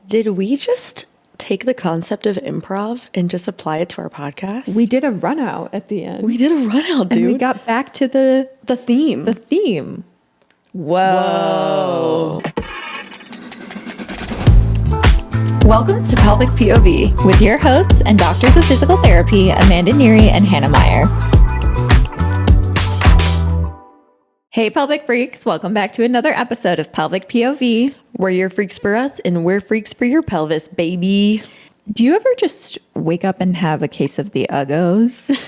Did we just take the concept of improv and just apply it to our podcast? We did a run out at the end. We did a run out, dude. And we got back to the theme. The theme. Whoa. Welcome to Pelvic POV with your hosts and doctors of physical therapy, Amanda Neary and Hannah Meyer. Hey, pelvic freaks. Welcome back to another episode of Pelvic POV. We're your freaks for us and we're freaks for your pelvis, baby. Do you ever just wake up and have a case of the uggos?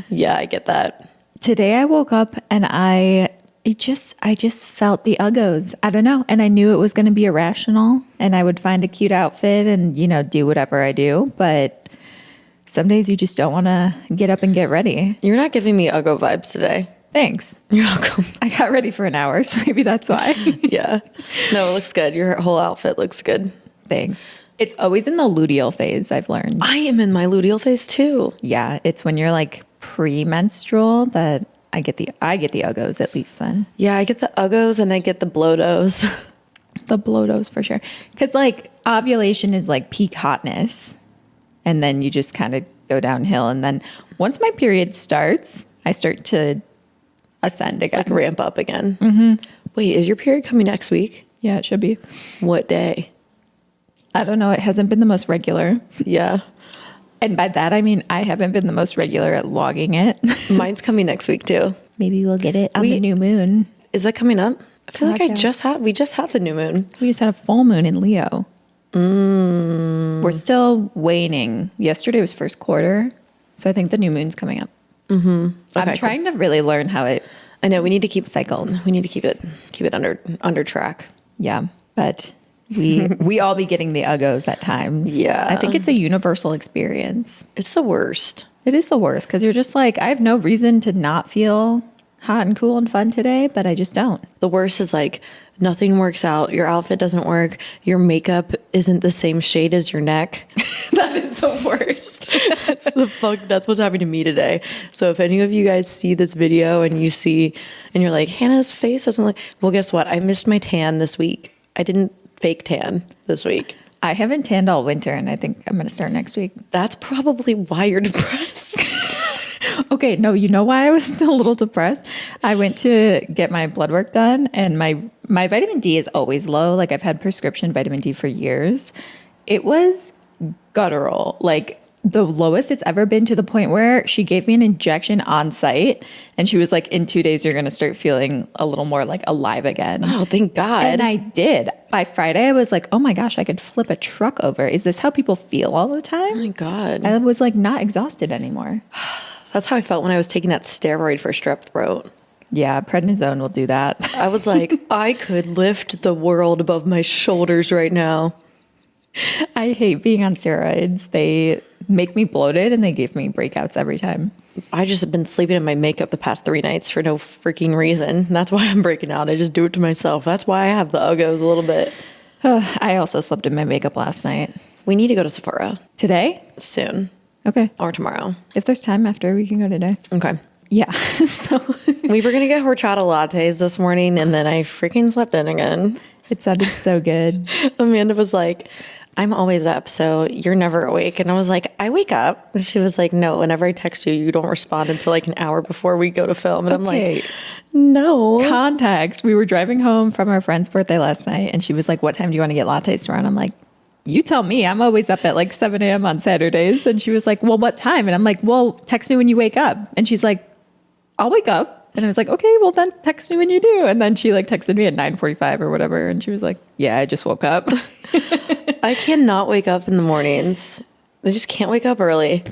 Yeah, I get that. Today I woke up and I just felt the uggos. I don't know. And I knew it was going to be irrational and I would find a cute outfit and, do whatever I do. But some days you just don't want to get up and get ready. You're not giving me uggo vibes today. Thanks. You're welcome. I got ready for an hour, so maybe that's why. Yeah. No, it looks good. Your whole outfit looks good. Thanks. It's always in the luteal phase, I've learned. I am in my luteal phase too. Yeah, it's when you're like pre-menstrual that I get the uggos at least then. Yeah, I get the uggos and I get the bloatos. The bloatos for sure. Because like ovulation is like peak hotness. And then you just kind of go downhill. And then once my period starts, I start to ascend again. Like ramp up again. Mm-hmm. Wait, is your period coming next week? Yeah, it should be. What day? I don't know. It hasn't been the most regular. Yeah. And by that, I mean, I haven't been the most regular at logging it. Mine's coming next week too. Maybe we'll get it on the new moon. Is that coming up? I feel like yeah. we just had the new moon. We just had a full moon in Leo. We're still waning. Yesterday was first quarter. So I think the new moon's coming up. Mm-hmm. Okay, I'm trying to really learn how it. I know we need to keep cycles. We need to keep it under track. Yeah, but we all be getting the uggos at times. Yeah, I think it's a universal experience. It's the worst. It is the worst because you're just like, I have no reason to not feel hot and cool and fun today, but I just don't. The worst is like nothing works out. Your outfit doesn't work. Your makeup isn't the same shade as your neck. That is the worst. That's what's happening to me today. So if any of you guys see this video and you're like, Hannah's face doesn't look, well, guess what? I missed my tan this week. I didn't fake tan this week. I haven't tanned all winter and I think I'm going to start next week. That's probably why you're depressed. Okay, no, you know why I was still a little depressed? I went to get my blood work done and my vitamin D is always low. Like I've had prescription vitamin D for years. It was guttural, like the lowest it's ever been, to the point where she gave me an injection on site and she was like, in 2 days, you're going to start feeling a little more like alive again. Oh, thank God. And I did. By Friday, I was like, oh my gosh, I could flip a truck over. Is this how people feel all the time? Oh my God. I was like not exhausted anymore. That's how I felt when I was taking that steroid for strep throat. Yeah, prednisone will do that. I was like, I could lift the world above my shoulders right now. I hate being on steroids. They make me bloated and they give me breakouts every time. I just have been sleeping in my makeup the past 3 nights for no freaking reason. That's why I'm breaking out. I just do it to myself. That's why I have the uggos a little bit. I also slept in my makeup last night. We need to go to Sephora. Today? Soon. Okay. Or tomorrow. If there's time after, we can go today. Okay. Yeah. So we were going to get horchata lattes this morning and then I freaking slept in again. It sounded so good. Amanda was like, I'm always up, so you're never awake. And I was like, I wake up. And she was like, no, whenever I text you, you don't respond until like an hour before we go to film. And I'm like, no. Context. We were driving home from our friend's birthday last night and she was like, what time do you want to get lattes tomorrow? And I'm like, you tell me. I'm always up at like 7 a.m. on Saturdays. And she was like, well, what time? And I'm like, well, text me when you wake up. And she's like, I'll wake up. And I was like, okay, well then text me when you do. And then she like texted me at 9:45 or whatever. And she was like, yeah, I just woke up. I cannot wake up in the mornings. I just can't wake up early.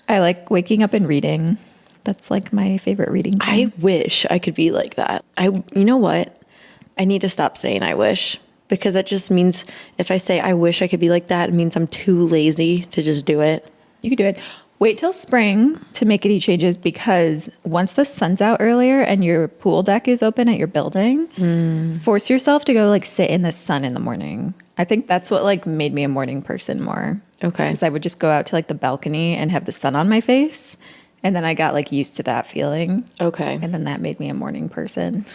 I like waking up and reading. That's like my favorite reading time. I wish I could be like that. You know what? I need to stop saying I wish, because that just means if I say I wish I could be like that, it means I'm too lazy to just do it. You could do it. Wait till spring to make any changes, because once the sun's out earlier and your pool deck is open at your building, force yourself to go like sit in the sun in the morning. I think that's what like made me a morning person more. Okay. Because I would just go out to like the balcony and have the sun on my face. And then I got like used to that feeling. Okay. And then that made me a morning person.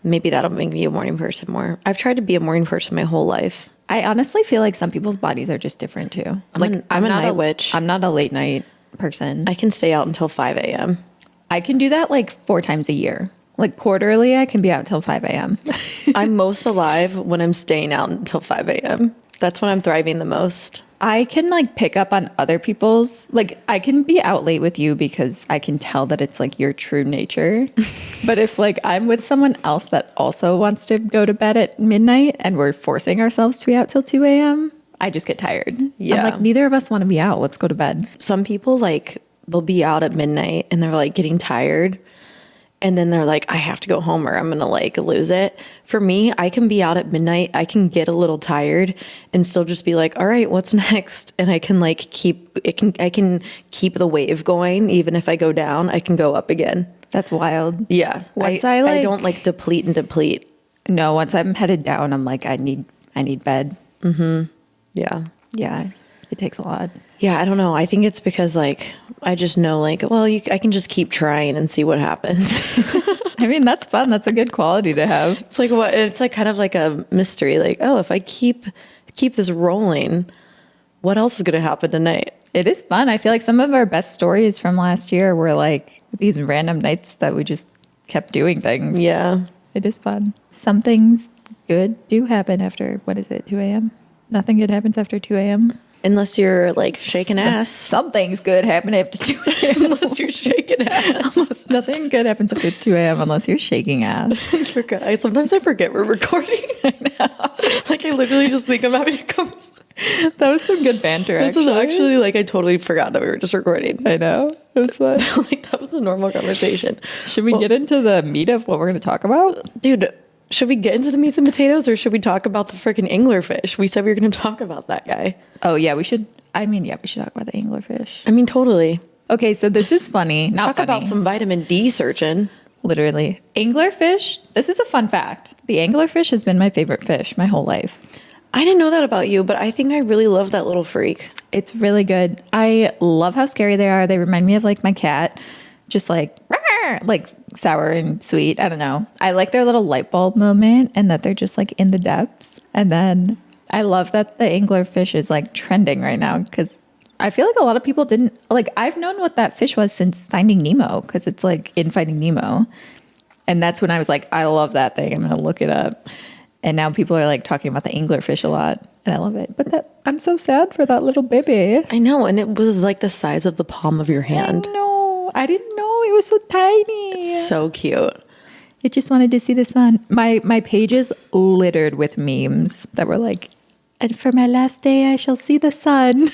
Maybe that'll make me a morning person more. I've tried to be a morning person my whole life. I honestly feel like some people's bodies are just different too. I'm a not night witch. I'm not a late night person. I can stay out until 5 a.m. I can do that like 4 times a year. Like quarterly, I can be out till 5 a.m. I'm most alive when I'm staying out until 5 a.m. That's when I'm thriving the most. I can like pick up on other people's, like I can be out late with you because I can tell that it's like your true nature. But if like I'm with someone else that also wants to go to bed at midnight and we're forcing ourselves to be out till 2 a.m., I just get tired. Yeah. I'm like, neither of us want to be out. Let's go to bed. Some people like they'll be out at midnight and they're like getting tired. And then they're like, I have to go home or I'm going to like lose it. For me, I can be out at midnight. I can get a little tired and still just be like, all right, what's next? And I can like I can keep the wave going. Even if I go down, I can go up again. That's wild. Yeah. Once I don't like deplete and deplete. No, once I'm headed down, I'm like, I need bed. Yeah. Yeah, it takes a lot. Yeah. I don't know. I think it's because like, I just know like, well, I can just keep trying and see what happens. I mean, that's fun. That's a good quality to have. It's like what it's like kind of like a mystery. Like, oh, if I keep this rolling, what else is going to happen tonight? It is fun. I feel like some of our best stories from last year were like these random nights that we just kept doing things. Yeah. It is fun. Some things good do happen after, what is it, 2 a.m.? Nothing good happens after 2 a.m.? Unless you're like shaking ass. Some things good happen after 2 a.m. Unless you're shaking ass. Nothing good happens after 2 a.m. unless you're shaking ass. Sometimes I forget we're recording. I know. Like I literally just think I'm having a conversation. That was some good banter, This is actually like I totally forgot that we were just recording. I know. It was fun. Like that was a normal conversation. Should we get into the meat of what we're going to talk about? Dude, should we get into the meats and potatoes or should we talk about the freaking anglerfish? We said we were going to talk about that guy. Oh, yeah, we should. I mean, yeah, we should talk about the anglerfish. I mean, totally. Okay, so this is funny. Not Talk funny. about some vitamin D searching. Literally. Anglerfish. This is a fun fact. The anglerfish has been my favorite fish my whole life. I didn't know that about you, but I think I really love that little freak. It's really good. I love how scary they are. They remind me of like my cat. Just like sour and sweet. I don't know. I like their little light bulb moment and that they're just like in the depths. And then I love that the anglerfish is like trending right now because I feel like a lot of people didn't like. I've known what that fish was since Finding Nemo because it's like in Finding Nemo. And that's when I was like, I love that thing. I'm going to look it up. And now people are like talking about the anglerfish a lot. And I love it. But I'm so sad for that little baby. I know. And it was like the size of the palm of your hand. I didn't know it was so tiny. It's so cute. It just wanted to see the sun. My page is littered with memes that were like, and for my last day, I shall see the sun.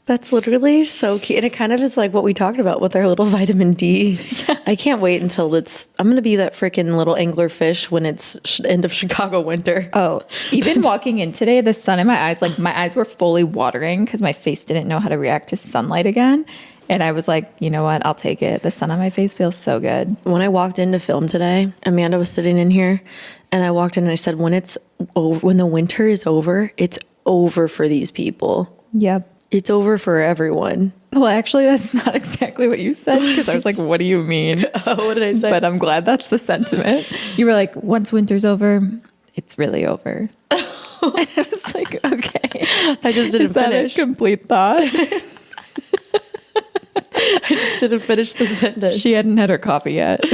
That's literally so cute. And it kind of is like what we talked about with our little vitamin D. Yeah. I can't wait until I'm going to be that freaking little anglerfish when it's end of Chicago winter. Oh, even walking in today, the sun in my eyes, like my eyes were fully watering because my face didn't know how to react to sunlight again. And I was like, you know what? I'll take it. The sun on my face feels so good. When I walked in to film today, Amanda was sitting in here and I walked in and I said, when the winter is over, it's over for these people. Yep. It's over for everyone. Well, actually, that's not exactly what you said because I was like, what do you mean? Oh, what did I say? But I'm glad that's the sentiment. You were like, once winter's over, it's really over. And I was like, okay. I just didn't finish. Is that a complete thought? I just didn't finish the sentence. She hadn't had her coffee yet.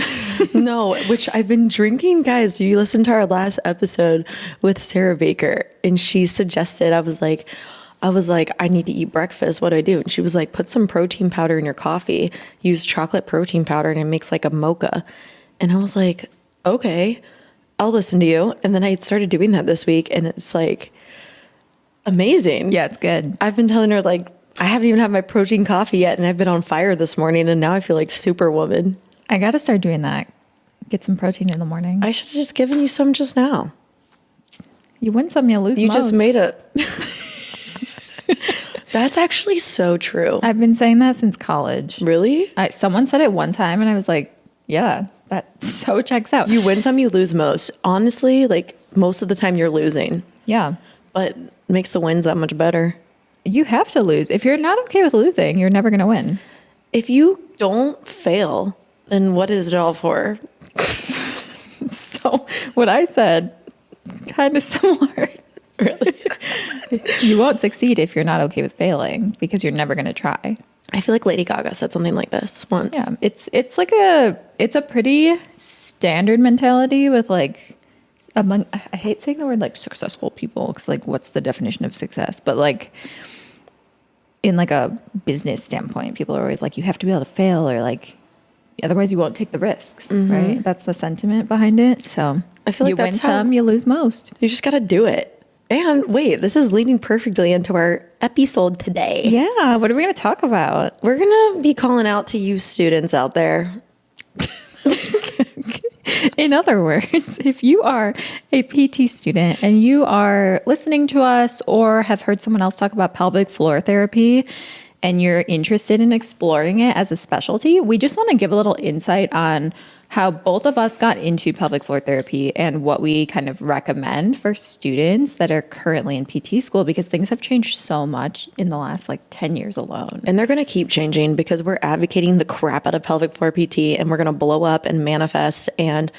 No, which I've been drinking. Guys, you listened to our last episode with Sarah Baker and she suggested, I was like, I need to eat breakfast. What do I do? And she was like, put some protein powder in your coffee. Use chocolate protein powder and it makes like a mocha. And I was like, okay, I'll listen to you. And then I started doing that this week and it's like amazing. Yeah, it's good. I've been telling her like, I haven't even had my protein coffee yet and I've been on fire this morning and now I feel like superwoman. I got to start doing that. Get some protein in the morning. I should have just given you some just now. You win some, you lose most. You just made it. That's actually so true. I've been saying that since college. Really? Someone said it one time and I was like, yeah, that so checks out. You win some, you lose most. Honestly, like most of the time you're losing. Yeah. But it makes the wins that much better. You have to lose. If you're not okay with losing, you're never going to win. If you don't fail, then what is it all for? So what I said, kind of similar. Really? You won't succeed if you're not okay with failing because you're never going to try. I feel like Lady Gaga said something like this once. Yeah, it's like a pretty standard mentality with like among, I hate saying the word like successful people because like what's the definition of success? But like in like a business standpoint, people are always like you have to be able to fail or like otherwise you won't take the risks, right? That's the sentiment behind it. So I feel like you win that's how- some, you lose most. You just got to do it. And wait, this is leading perfectly into our episode today. Yeah, what are we going to talk about? We're going to be calling out to you students out there. In other words, if you are a PT student and you are listening to us or have heard someone else talk about pelvic floor therapy and you're interested in exploring it as a specialty, we just want to give a little insight on how both of us got into pelvic floor therapy and what we kind of recommend for students that are currently in PT school because things have changed so much in the last like 10 years alone. And they're going to keep changing because we're advocating the crap out of pelvic floor PT and we're going to blow up and manifest and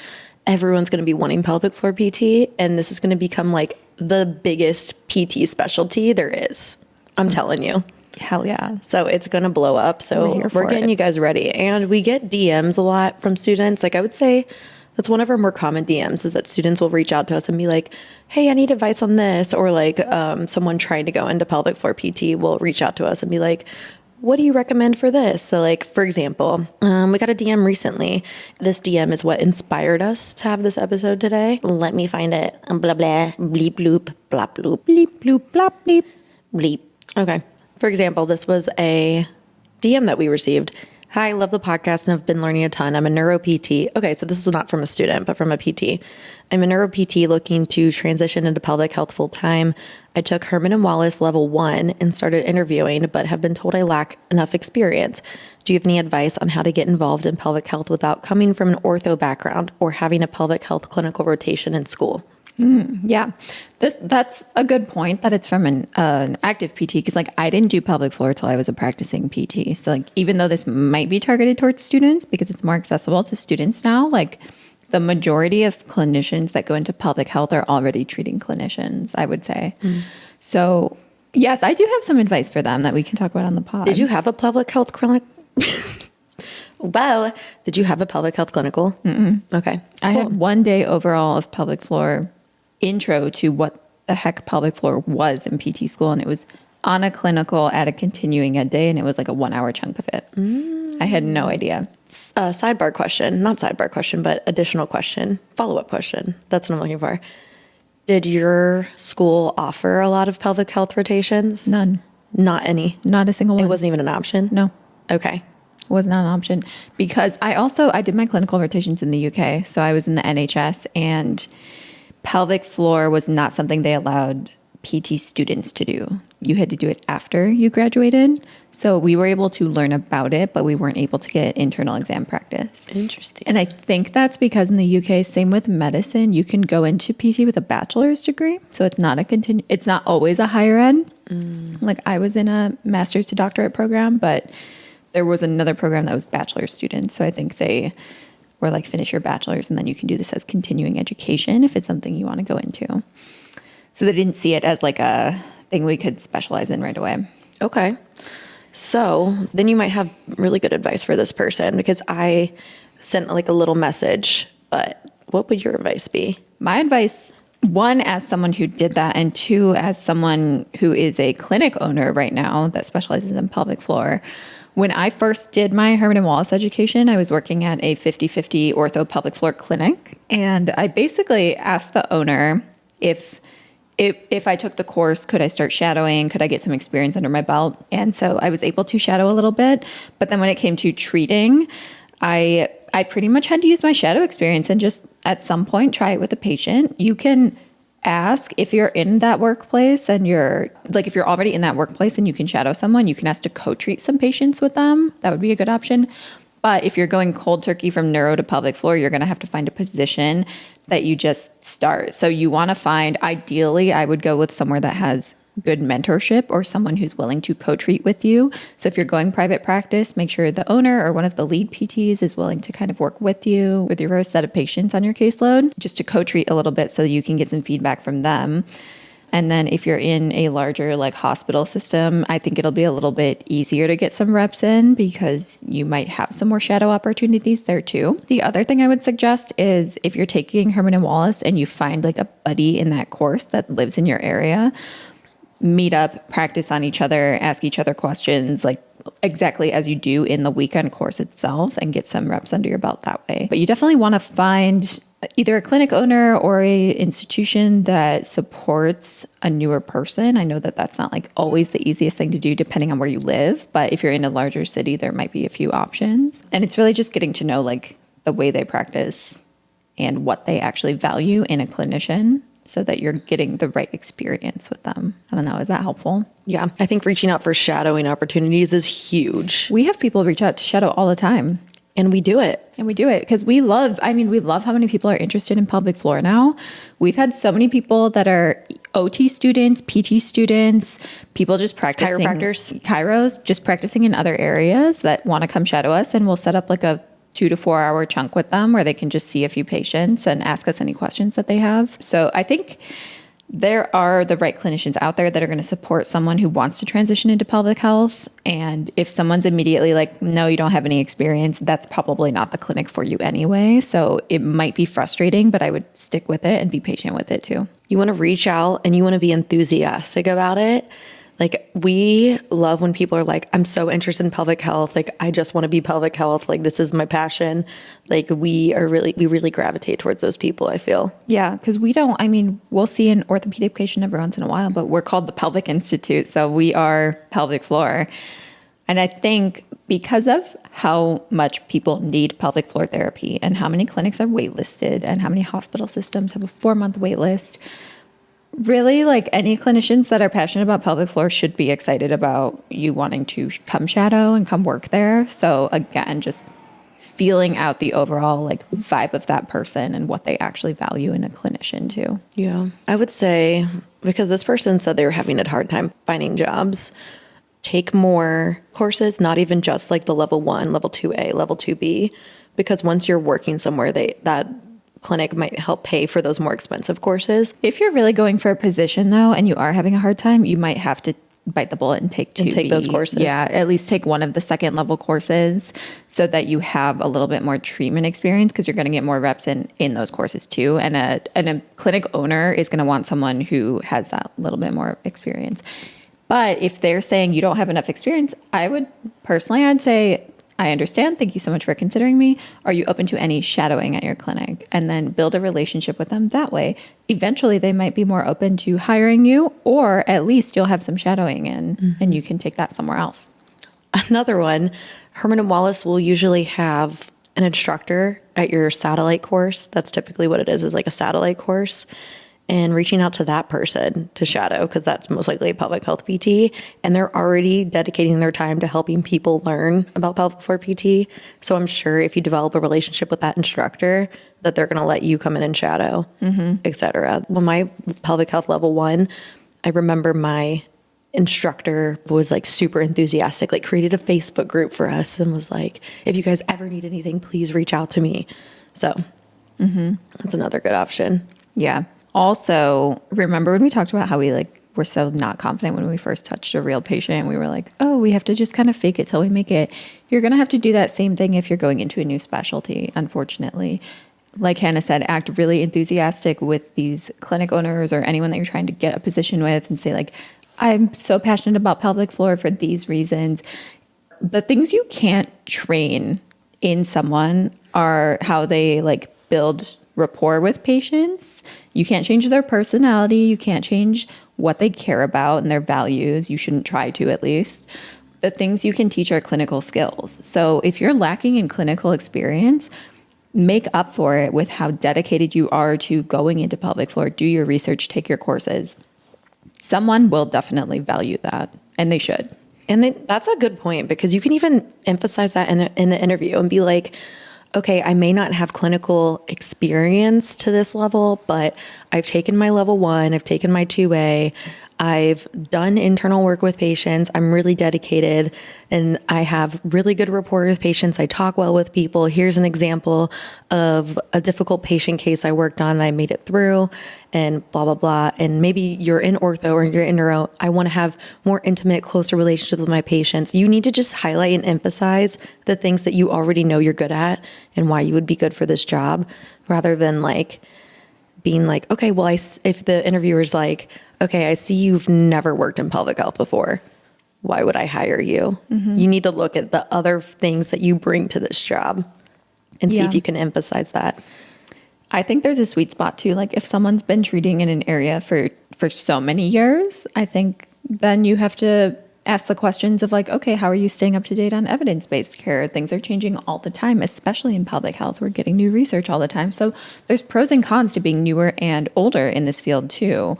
everyone's going to be wanting pelvic floor PT. And this is going to become like the biggest PT specialty there is. I'm telling you. Hell yeah. So it's going to blow up. So here we're for getting it. you guys ready. And we get DMs a lot from students. Like I would say that's one of our more common DMs is that students will reach out to us and be like, hey, I need advice on this. Or like someone trying to go into pelvic floor PT will reach out to us and be like, what do you recommend for this? So like, for example, we got a DM recently. This DM is what inspired us to have this episode today. Let me find it. Blah, blah, bleep, bloop, blah, bloop, bleep, bloop, blah, bleep, bleep. Okay. For example, this was a DM that we received. Hi, I love the podcast and have been learning a ton. I'm a neuro PT. Okay, so this was not from a student, but from a PT. I'm a neuro PT looking to transition into pelvic health full time. I took Herman and Wallace level 1 and started interviewing, but have been told I lack enough experience. Do you have any advice on how to get involved in pelvic health without coming from an ortho background or having a pelvic health clinical rotation in school? Yeah, that's a good point that it's from an active PT because like I didn't do pelvic floor till I was a practicing PT. So like even though this might be targeted towards students because it's more accessible to students now, like the majority of clinicians that go into pelvic health are already treating clinicians, I would say. So yes, I do have some advice for them that we can talk about on the pod. Did you have a pelvic health clinic? Well, did you have a pelvic health clinical? Okay. I had 1 day overall of pelvic floor intro to what the heck pelvic floor was in PT school. And it was on a clinical at a continuing ed day. And it was like a 1 hour chunk of it. I had no idea. Sidebar question, not sidebar question, but additional question, follow-up question. That's what I'm looking for. Did your school offer a lot of pelvic health rotations? None. Not any. Not a single one. It wasn't even an option? No. Okay. Was not an option because I did my clinical rotations in the UK. So I was in the NHS and pelvic floor was not something they allowed PT students to do. You had to do it after you graduated. So we were able to learn about it, but we weren't able to get internal exam practice. Interesting. And I think that's because in the UK, same with medicine, you can go into PT with a bachelor's degree. So it's not it's not always a higher ed. Like I was in a master's to doctorate program, but there was another program that was bachelor students. So I think they were like, finish your bachelor's and then you can do this as continuing education if it's something you want to go into. So they didn't see it as like a thing we could specialize in right away. Okay. So then you might have really good advice for this person because I sent like a little message, but what would your advice be? My advice, one, as someone who did that, and two, as someone who is a clinic owner right now that specializes in pelvic floor. When I first did my Herman and Wallace education, I was working at a 50-50 ortho pelvic floor clinic. And I basically asked the owner if I took the course, could I start shadowing? Could I get some experience under my belt? And so I was able to shadow a little bit. But then when it came to treating, I pretty much had to use my shadow experience and just at some point try it with a patient. You can ask if you're in that workplace and if you're already in that workplace and you can shadow someone, you can ask to co-treat some patients with them. That would be a good option. But if you're going cold turkey from neuro to pelvic floor, you're going to have to find a position that you just start. So you want to find, ideally, I would go with somewhere that has good mentorship or someone who's willing to co-treat with you. So if you're going private practice, make sure the owner or one of the lead PTs is willing to kind of work with you with your first set of patients on your caseload, just to co-treat a little bit so you can get some feedback from them. And then if you're in a larger like hospital system, I think it'll be a little bit easier to get some reps in because you might have some more shadow opportunities there too. The other thing I would suggest is if you're taking Herman and Wallace and you find like a buddy in that course that lives in your area, meet up, practice on each other, ask each other questions, like exactly as you do in the weekend course itself, and get some reps under your belt that way. But you definitely want to find either a clinic owner or a institution that supports a newer person. I know that that's not like always the easiest thing to do depending on where you live, but if you're in a larger city, there might be a few options. And it's really just getting to know like the way they practice and what they actually value in a clinician so that you're getting the right experience with them. I don't know, is that helpful? Yeah, I think reaching out for shadowing opportunities is huge. We have people reach out to shadow all the time. And we do it. And we do it because we love how many people are interested in pelvic floor now. We've had so many people that are OT students, PT students, people just practicing. Chiropractors. Chiros, just practicing in other areas that want to come shadow us. And we'll set up like a 2 to 4 hour chunk with them where they can just see a few patients and ask us any questions that they have. So I think there are the right clinicians out there that are going to support someone who wants to transition into pelvic health. And if someone's immediately like, no, you don't have any experience, that's probably not the clinic for you anyway. So it might be frustrating, but I would stick with it and be patient with it too. You want to reach out and you want to be enthusiastic about it. Like, we love when people are like, I'm so interested in pelvic health. Like, I just want to be pelvic health. Like, this is my passion. Like, we really gravitate towards those people, I feel. Yeah, because we'll see an orthopedic patient every once in a while, but we're called the Pelvic Institute. So we are pelvic floor. And I think because of how much people need pelvic floor therapy and how many clinics are waitlisted and how many hospital systems have a 4-month wait list, really, like any clinicians that are passionate about pelvic floor should be excited about you wanting to come shadow and come work there. So again, just feeling out the overall like vibe of that person and what they actually value in a clinician too. Yeah. I would say, because this person said they were having a hard time finding jobs, take more courses, not even just like the level 1, level 2A, level 2B, because once you're working somewhere, that clinic might help pay for those more expensive courses. If you're really going for a position though, and you are having a hard time, you might have to bite the bullet and take those courses. Yeah, at least take one of the second level courses so that you have a little bit more treatment experience, because you're going to get more reps in those courses too. And a clinic owner is going to want someone who has that little bit more experience. But if they're saying you don't have enough experience, I'd say, I understand. Thank you so much for considering me. Are you open to any shadowing at your clinic? And then build a relationship with them that way. Eventually, they might be more open to hiring you, or at least you'll have some shadowing in and you can take that somewhere else. Another one, Herman and Wallace will usually have an instructor at your satellite course. That's typically what it is like a satellite course. And reaching out to that person to shadow, because that's most likely a pelvic health PT, and they're already dedicating their time to helping people learn about pelvic floor PT. So I'm sure if you develop a relationship with that instructor, that they're going to let you come in and shadow, et cetera. When my pelvic health level 1, I remember my instructor was like super enthusiastic, like created a Facebook group for us and was like, if you guys ever need anything, please reach out to me. So that's another good option. Yeah. Also, remember when we talked about how we were so not confident when we first touched a real patient? We were like, oh, we have to just kind of fake it till we make it. You're going to have to do that same thing if you're going into a new specialty, unfortunately. Like Hannah said, act really enthusiastic with these clinic owners or anyone that you're trying to get a position with and say like, I'm so passionate about pelvic floor for these reasons. The things you can't train in someone are how they build rapport with patients. You can't change their personality. You can't change what they care about and their values. You shouldn't try to, at least. The things you can teach are clinical skills. So if you're lacking in clinical experience, make up for it with how dedicated you are to going into pelvic floor. Do your research, take your courses. Someone will definitely value that, and they should. And that's a good point, because you can even emphasize that in the interview and be like, okay, I may not have clinical experience to this level, but I've taken my level 1, I've taken my 2A. I've done internal work with patients. I'm really dedicated and I have really good rapport with patients. I talk well with people. Here's an example of a difficult patient case I worked on that I made it through and blah, blah, blah. And maybe you're in ortho or you're in neuro. I want to have more intimate, closer relationships with my patients. You need to just highlight and emphasize the things that you already know you're good at and why you would be good for this job rather than like being like, okay, well, if the interviewer's like, okay, I see you've never worked in pelvic health before. Why would I hire you? You need to look at the other things that you bring to this job and see if you can emphasize that. I think there's a sweet spot too. Like if someone's been treating in an area for so many years, I think then you have to ask the questions of like, okay, how are you staying up to date on evidence-based care? Things are changing all the time, especially in pelvic health. We're getting new research all the time. So there's pros and cons to being newer and older in this field too.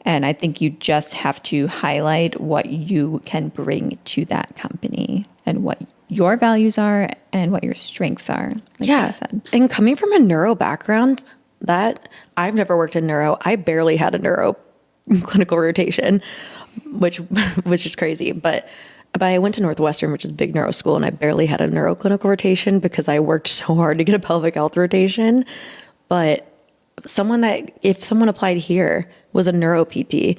And I think you just have to highlight what you can bring to that company and what your values are and what your strengths are. Like I said. And coming from a neuro background, that I've never worked in neuro. I barely had a neuro clinical rotation, which is crazy. But I went to Northwestern, which is a big neuro school, and I barely had a neuro clinical rotation because I worked so hard to get a pelvic health rotation. But if someone applied here was a neuro PT,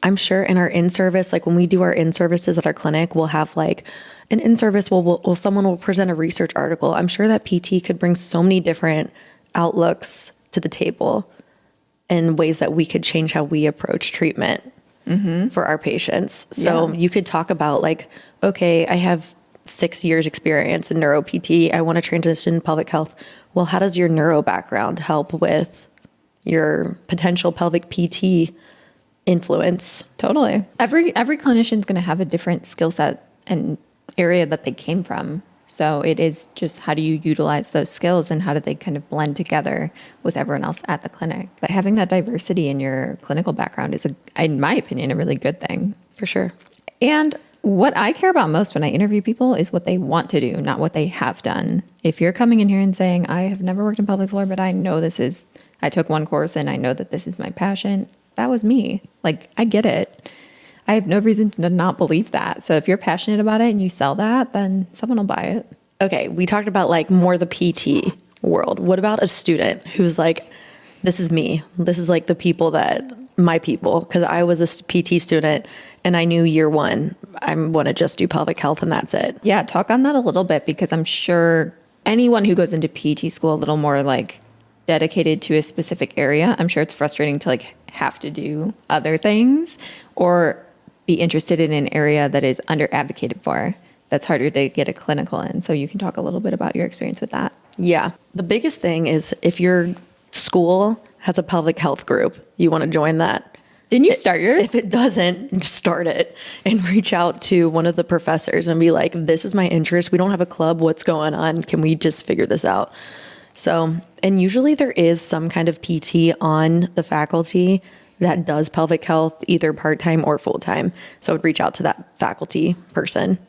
I'm sure in our in-service, like when we do our in-services at our clinic, we'll have like an in-service, someone will present a research article. I'm sure that PT could bring so many different outlooks to the table and ways that we could change how we approach treatment for our patients. So you could talk about like, okay, I have 6 years experience in neuro PT. I want to transition to pelvic health. Well, how does your neuro background help with your potential pelvic PT influence? Totally. Every clinician's going to have a different skill set and area that they came from. So it is just how do you utilize those skills and how do they kind of blend together with everyone else at the clinic? But having that diversity in your clinical background is, in my opinion, a really good thing. For sure. And what I care about most when I interview people is what they want to do, not what they have done. If you're coming in here and saying, I have never worked in pelvic floor, but I know I took one course and I know that this is my passion. That was me. Like, I get it. I have no reason to not believe that. So if you're passionate about it and you sell that, then someone will buy it. Okay, we talked about like more the PT world. What about a student who's like, this is me. This is like my people. Because I was a PT student and I knew year one, I want to just do pelvic health and that's it. Yeah, talk on that a little bit because I'm sure anyone who goes into PT school a little more like dedicated to a specific area, I'm sure it's frustrating to like have to do other things or be interested in an area that is under advocated for. That's harder to get a clinical in. So you can talk a little bit about your experience with that. Yeah. The biggest thing is if your school has a pelvic health group, you want to join that. Didn't you start yours? If it doesn't, start it and reach out to one of the professors and be like, this is my interest. We don't have a club. What's going on? Can we just figure this out? So, and usually there is some kind of PT on the faculty that does pelvic health, either part-time or full-time. So I would reach out to that faculty person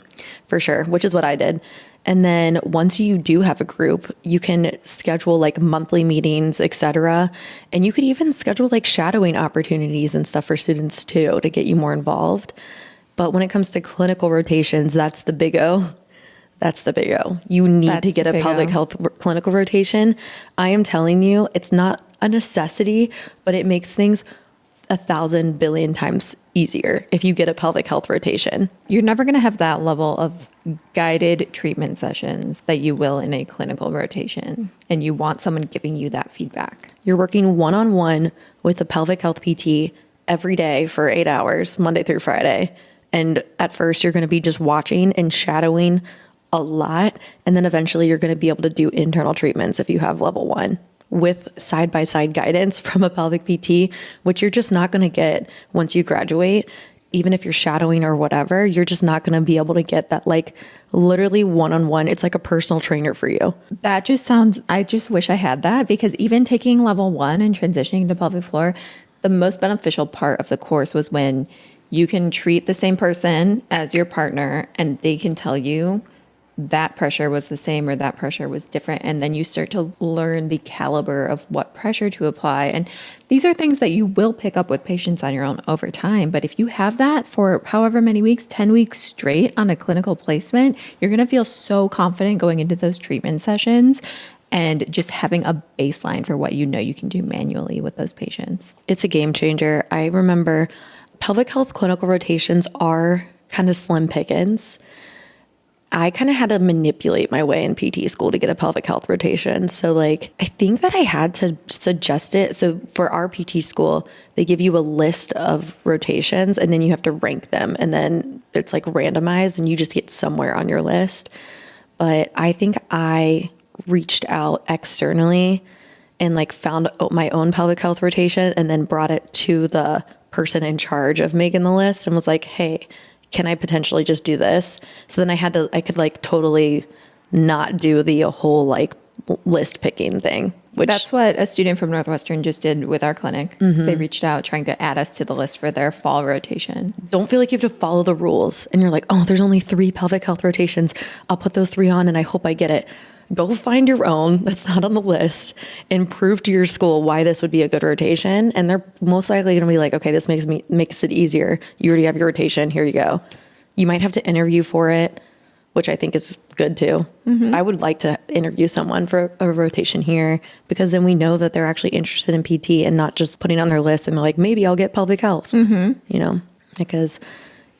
for sure, which is what I did. And then once you do have a group, you can schedule like monthly meetings, etc. And you could even schedule like shadowing opportunities and stuff for students too to get you more involved. But when it comes to clinical rotations, that's the big O. That's the big O. You need to get a pelvic health clinical rotation. I am telling you, it's not a necessity, but it makes things 1,000 billion times easier if you get a pelvic health rotation. You're never going to have that level of guided treatment sessions that you will in a clinical rotation. And you want someone giving you that feedback. You're working one-on-one with a pelvic health PT every day for 8 hours, Monday through Friday. And at first you're going to be just watching and shadowing a lot. And then eventually you're going to be able to do internal treatments if you have level 1. With side-by-side guidance from a pelvic PT, which you're just not going to get once you graduate. Even if you're shadowing or whatever, you're just not going to be able to get that like literally one-on-one. It's like a personal trainer for you. That just sounds, I just wish I had that because even taking level 1 and transitioning to pelvic floor, the most beneficial part of the course was when you can treat the same person as your partner and they can tell you that pressure was the same or that pressure was different. And then you start to learn the caliber of what pressure to apply. And these are things that you will pick up with patients on your own over time. But if you have that for however many weeks, 10 weeks straight on a clinical placement, you're going to feel so confident going into those treatment sessions and just having a baseline for what you know you can do manually with those patients. It's a game changer. I remember pelvic health clinical rotations are kind of slim pickings. I kind of had to manipulate my way in PT school to get a pelvic health rotation. So like, I think that I had to suggest it. So for our PT school, they give you a list of rotations and then you have to rank them. And then it's like randomized and you just get somewhere on your list. But I think I reached out externally and like found my own pelvic health rotation and then brought it to the person in charge of making the list and was like, hey, can I potentially just do this? So then I could like totally not do the whole like list picking thing. Which that's what a student from Northwestern just did with our clinic. They reached out trying to add us to the list for their fall rotation. Don't feel like you have to follow the rules and you're like, oh, there's only 3 pelvic health rotations. I'll put those 3 on and I hope I get it. Go find your own that's not on the list and prove to your school why this would be a good rotation. And they're most likely going to be like, okay, this makes it easier. You already have your rotation. Here you go. You might have to interview for it, which I think is good too. I would like to interview someone for a rotation here because then we know that they're actually interested in PT and not just putting it on their list and they're like, maybe I'll get pelvic health, you know, because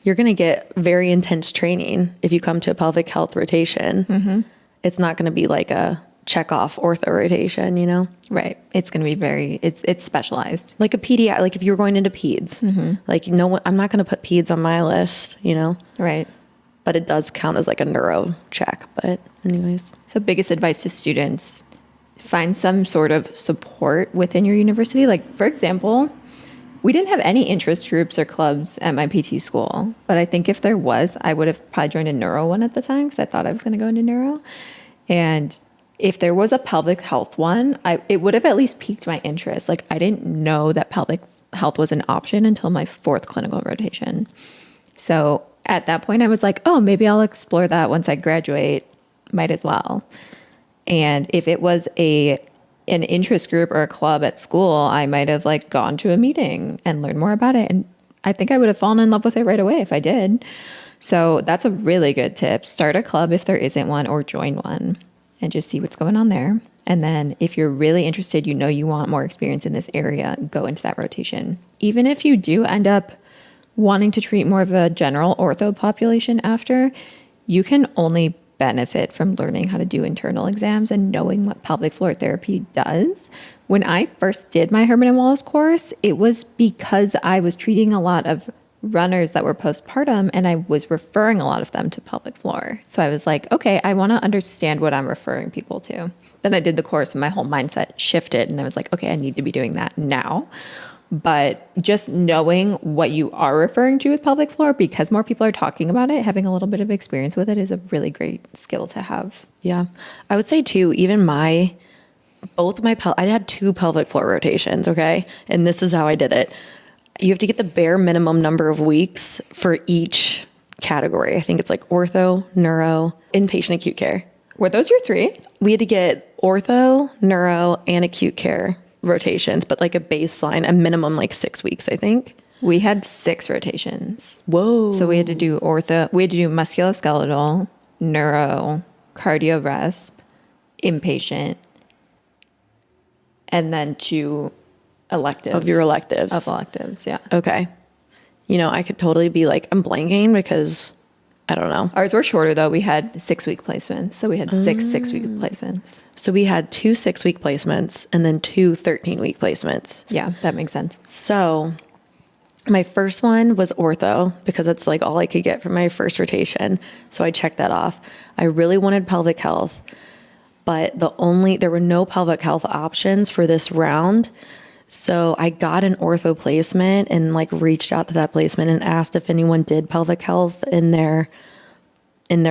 you're going to get very intense training if you come to a pelvic health rotation. It's not going to be like a check off ortho rotation, you know? Right. It's going to be it's specialized. Like a pediatric, like if you're going into peds, like, you know what, I'm not going to put peds on my list, you know? Right. But it does count as like a neuro check. But anyways. So biggest advice to students, find some sort of support within your university. Like, for example, we didn't have any interest groups or clubs at my PT school, but I think if there was, I would have probably joined a neuro one at the time because I thought I was going to go into neuro. And if there was a pelvic health one, it would have at least piqued my interest. Like, I didn't know that pelvic health was an option until my 4th clinical rotation. So at that point, I was like, oh, maybe I'll explore that once I graduate. Might as well. And if it was an interest group or a club at school, I might have like gone to a meeting and learned more about it. And I think I would have fallen in love with it right away if I did. So that's a really good tip. Start a club if there isn't one, or join one and just see what's going on there. And then if you're really interested, you know you want more experience in this area, go into that rotation. Even if you do end up wanting to treat more of a general ortho population after, you can only benefit from learning how to do internal exams and knowing what pelvic floor therapy does. When I first did my Herman and Wallace course, it was because I was treating a lot of runners that were postpartum and I was referring a lot of them to pelvic floor. So I was like, okay, I want to understand what I'm referring people to. Then I did the course and my whole mindset shifted and I was like, okay, I need to be doing that now. But just knowing what you are referring to with pelvic floor, because more people are talking about it, having a little bit of experience with it is a really great skill to have. Yeah. I would say too, even I had 2 pelvic floor rotations. Okay. And this is how I did it. You have to get the bare minimum number of weeks for each category. I think it's like ortho, neuro, inpatient acute care. Were those your 3? We had to get ortho, neuro, and acute care rotations, but like a baseline, a minimum like 6 weeks, I think. We had 6 rotations. Whoa. So we had to do ortho, we had to do musculoskeletal, neuro, cardio resp, inpatient, and then 2 electives. Of your electives. Of electives, yeah. Okay. You know, I could totally be like, I'm blanking because I don't know. Ours were shorter though. We had 6-week placements. So we had 6 6-week placements. So we had 2 6-week placements and then 2 13-week placements. Yeah, that makes sense. So my first one was ortho because it's like all I could get from my first rotation. So I checked that off. I really wanted pelvic health, but there were no pelvic health options for this round. So I got an ortho placement and like reached out to that placement and asked if anyone did pelvic health in their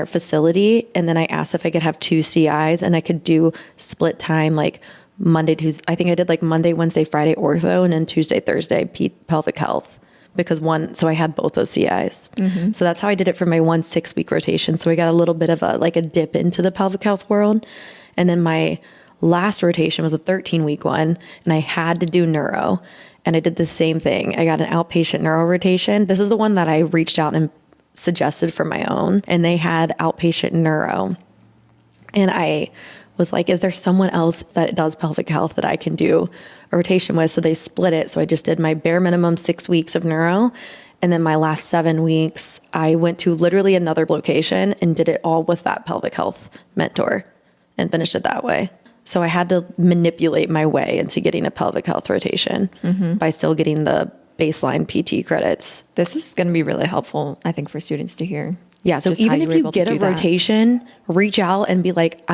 facility. And then I asked if I could have 2 CIs and I could do split time, like Monday, Tuesday. I think I did like Monday, Wednesday, Friday ortho and then Tuesday, Thursday pelvic health because so I had both those CIs. So that's how I did it for my 1 6-week rotation. So I got a little bit of a dip into the pelvic health world. And then my last rotation was a 13-week one, and I had to do neuro. And I did the same thing. I got an outpatient neuro rotation. This is the one that I reached out and suggested for my own. And they had outpatient neuro. And I was like, is there someone else that does pelvic health that I can do a rotation with? So they split it. So I just did my bare minimum 6 weeks of neuro. And then my last 7 weeks, I went to literally another location and did it all with that pelvic health mentor and finished it that way. So I had to manipulate my way into getting a pelvic health rotation by still getting the baseline PT credits. This is going to be really helpful, I think, for students to hear. Yeah. So Just how even if were you able to get a do that. rotation, reach out and be like,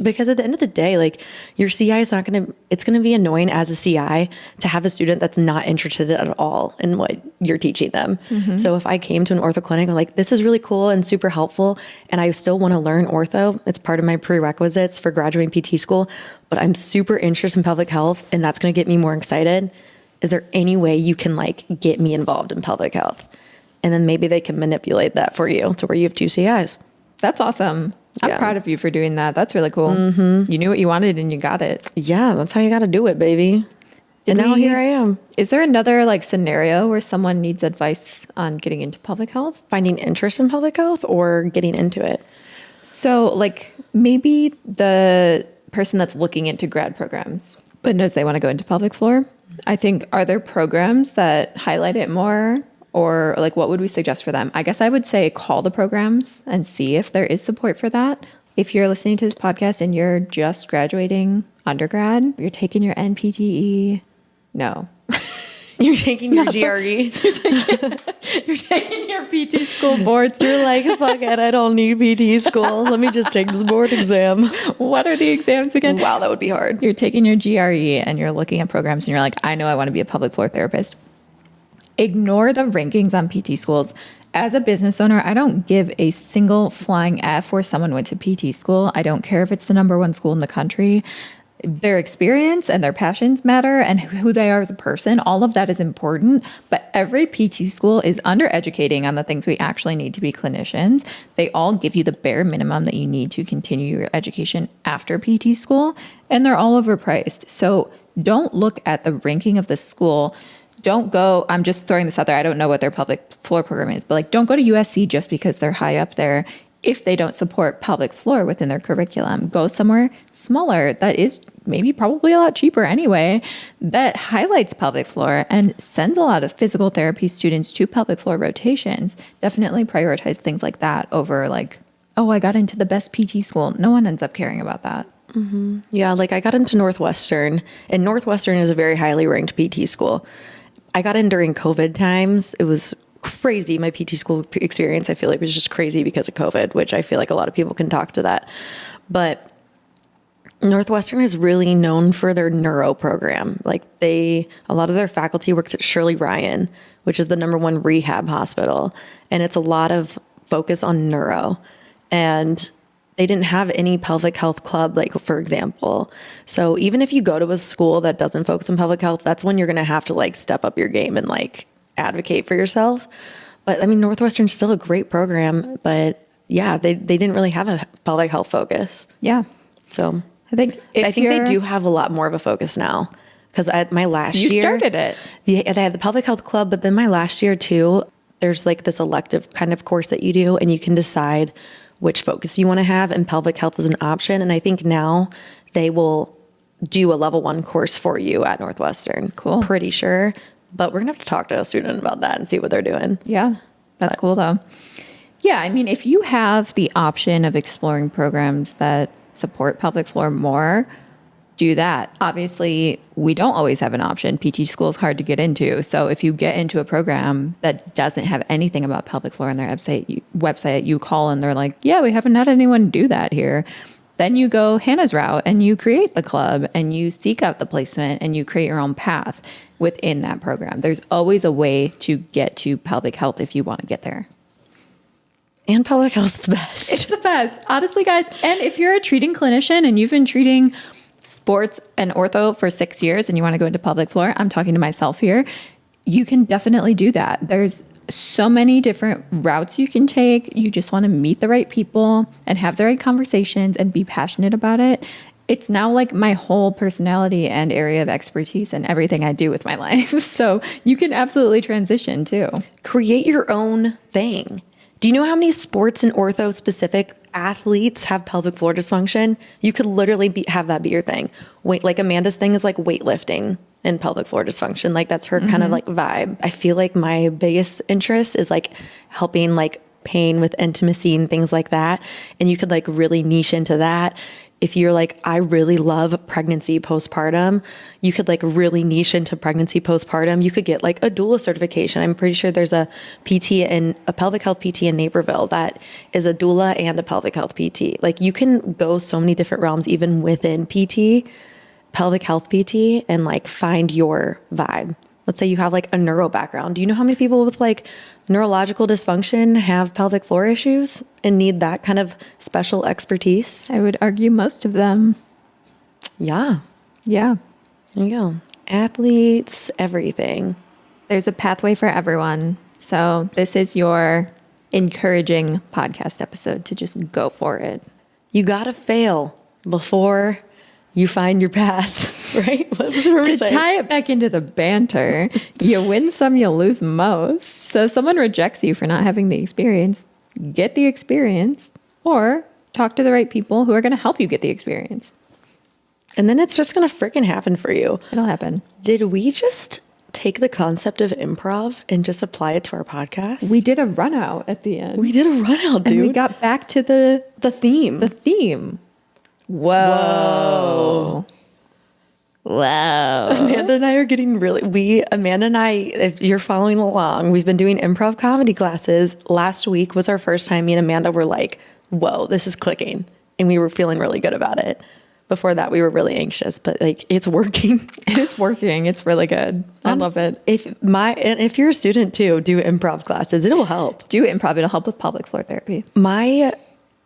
because at the end of the day, like your CI is it's going to be annoying as a CI to have a student that's not interested at all in what you're teaching them. So if I came to an ortho clinic, I'm like, this is really cool and super helpful, and I still want to learn ortho, it's part of my prerequisites for graduating PT school, but I'm super interested in pelvic health and that's going to get me more excited. Is there any way you can like get me involved in pelvic health? And then maybe they can manipulate that for you to where you have 2 CIs. That's awesome. I'm Yeah. proud of you for doing that. That's really cool. You knew what you wanted and you got it. Yeah, that's how you got to do it, baby. And now here I am. Is there another like scenario where someone needs advice on getting into pelvic health? Finding interest in pelvic health or getting into it? So like maybe the person that's looking into grad programs but knows they want to go into pelvic floor. I think, are there programs that highlight it more? Or like, what would we suggest for them? I guess I would say call the programs and see if there is support for that. If you're listening to this podcast and you're just graduating undergrad, you're taking your NPTE. No. You're taking your GRE. You're taking your PT school boards. You're like, fuck it, I don't need PT school. Let me just take this board exam. What are the exams again? Wow, that would be hard. You're taking your GRE and you're looking at programs and you're like, I know I want to be a pelvic floor therapist. Ignore the rankings on PT schools. As a business owner, I don't give a single flying F where someone went to PT school. I don't care if it's the #1 school in the country. Their experience and their passions matter, and who they are as a person. All of that is important, but every PT school is undereducating on the things we actually need to be clinicians. They all give you the bare minimum that you need to continue your education after PT school, and they're all overpriced. So don't look at the ranking of the school. Don't go, I'm just throwing this out there, I don't know what their pelvic floor program is, but like don't go to USC just because they're high up there if they don't support pelvic floor within their curriculum. Go somewhere smaller that is maybe probably a lot cheaper anyway, that highlights pelvic floor and sends a lot of physical therapy students to pelvic floor rotations. Definitely prioritize things like that over like, oh, I got into the best PT school. No one ends up caring about that. Yeah, like I got into Northwestern, and Northwestern is a very highly ranked PT school. I got in during COVID times. It was crazy. My PT school experience, I feel like, was just crazy because of COVID, which I feel like a lot of people can talk to that. But Northwestern is really known for their neuro program. Like a lot of their faculty works at Shirley Ryan, which is the #1 rehab hospital. And it's a lot of focus on neuro. And they didn't have any pelvic health club, like for example. So even if you go to a school that doesn't focus on pelvic health, that's when you're going to have to like step up your game and like advocate for yourself. But I mean, Northwestern's still a great program, but yeah, they didn't really have a pelvic health focus. Yeah. So I think they do have a lot more of a focus now. Because my last year, you started it. Yeah, they had the pelvic health club, but then my last year too, there's like this elective kind of course that you do, and you can decide which focus you want to have, and pelvic health is an option. And I think now they will do a level 1 course for you at Northwestern. Cool. Pretty sure. But we're going to have to talk to a student about that and see what they're doing. Yeah, that's cool though. Yeah, I mean, if you have the option of exploring programs that support pelvic floor more, do that. Obviously, we don't always have an option. PT school is hard to get into. So if you get into a program that doesn't have anything about pelvic floor on their website, you call and they're like, yeah, we haven't had anyone do that here. Then you go Hannah's route and you create the club and you seek out the placement and you create your own path within that program. There's always a way to get to pelvic health if you want to get there. And pelvic health's the best. It's the best. Honestly, guys. And if you're a treating clinician and you've been treating sports and ortho for 6 years and you want to go into pelvic floor, I'm talking to myself here. you can definitely do that. There's so many different routes you can take. You just want to meet the right people and have the right conversations and be passionate about it. It's now like my whole personality and area of expertise and everything I do with my life. So you can absolutely transition too. Create your own thing. Do you know how many sports and ortho specific athletes have pelvic floor dysfunction? You could literally have that be your thing. Wait, like Amanda's thing is like weightlifting and pelvic floor dysfunction. Like that's her kind of like vibe. I feel like my biggest interest is like helping like pain with intimacy and things like that. And you could like really niche into that. If you're like, I really love pregnancy postpartum, you could like really niche into pregnancy postpartum. You could get like a doula certification. I'm pretty sure there's a PT and a pelvic health PT in Naperville that is a doula and a pelvic health PT. Like you can go so many different realms, even within PT, pelvic health PT, and like find your vibe. Let's say you have like a neuro background. Do you know how many people with like neurological dysfunction have pelvic floor issues and need that kind of special expertise? I would argue most of them. Yeah. Yeah. There you go. Athletes, everything. There's a pathway for everyone. So this is your encouraging podcast episode to just go for it. You got to fail before you find your path, right? What was To tie it back into the banter, you win some, you lose most. So if someone rejects you for not having the experience, get the experience or talk to the right people who are going to help you get the experience. And then it's just going to freaking happen for you. It'll happen. Did we just take the concept of improv and just apply it to our podcast? We did a run out at the end. We did a run out, dude. And we got back to the theme. The theme. Whoa. Wow. Amanda and I are getting Amanda and I, if you're following along, we've been doing improv comedy classes. Last week was our first time. Me and Amanda were like, whoa, this is clicking. And we were feeling really good about it. Before that, we were really anxious, but like it's working. It is working. It's really good. I love it. If you're a student too, do improv classes. It will help. Do improv. It'll help with pelvic floor therapy.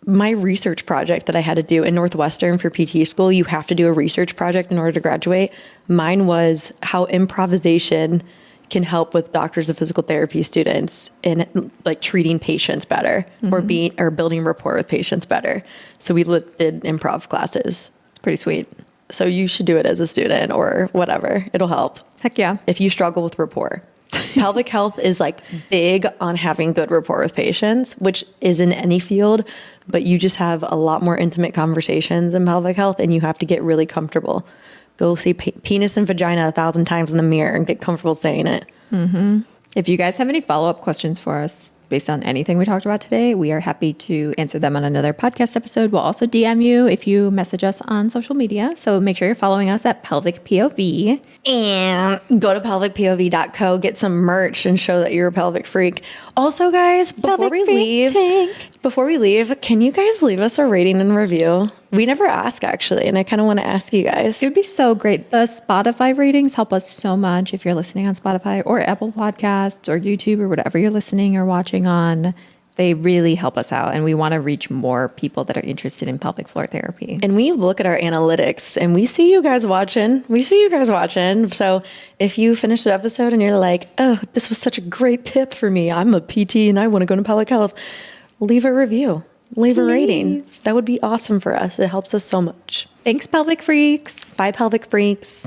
My research project that I had to do in Northwestern for PT school, you have to do a research project in order to graduate. Mine was how improvisation can help with doctors of physical therapy students in like treating patients better or building rapport with patients better. So we did improv classes. It's pretty sweet. So you should do it as a student or whatever. It'll help. Heck yeah. If you struggle with rapport. Pelvic health is like big on having good rapport with patients, which is in any field, but you just have a lot more intimate conversations in pelvic health and you have to get really comfortable. Go see penis and vagina 1,000 times in the mirror and get comfortable saying it. Mm-hmm. If you guys have any follow-up questions for us based on anything we talked about today, we are happy to answer them on another podcast episode. We'll also DM you if you message us on social media. So make sure you're following us at Pelvic POV. And go to pelvicpov.co, get some merch and show that you're a pelvic freak. Also, guys, before we leave, can you guys leave us a rating and review? We never ask actually, and I kind of want to ask you guys. It would be so great. The Spotify ratings help us so much if you're listening on Spotify or Apple Podcasts or YouTube or whatever you're listening or watching on. They really help us out, and we want to reach more people that are interested in pelvic floor therapy. And we look at our analytics, and we see you guys watching. So if you finish the episode and you're like, oh, this was such a great tip for me. I'm a PT and I want to go into pelvic health. Leave a review. Leave a rating. That would be awesome for us. It helps us so much. Thanks, pelvic freaks. Bye, pelvic freaks.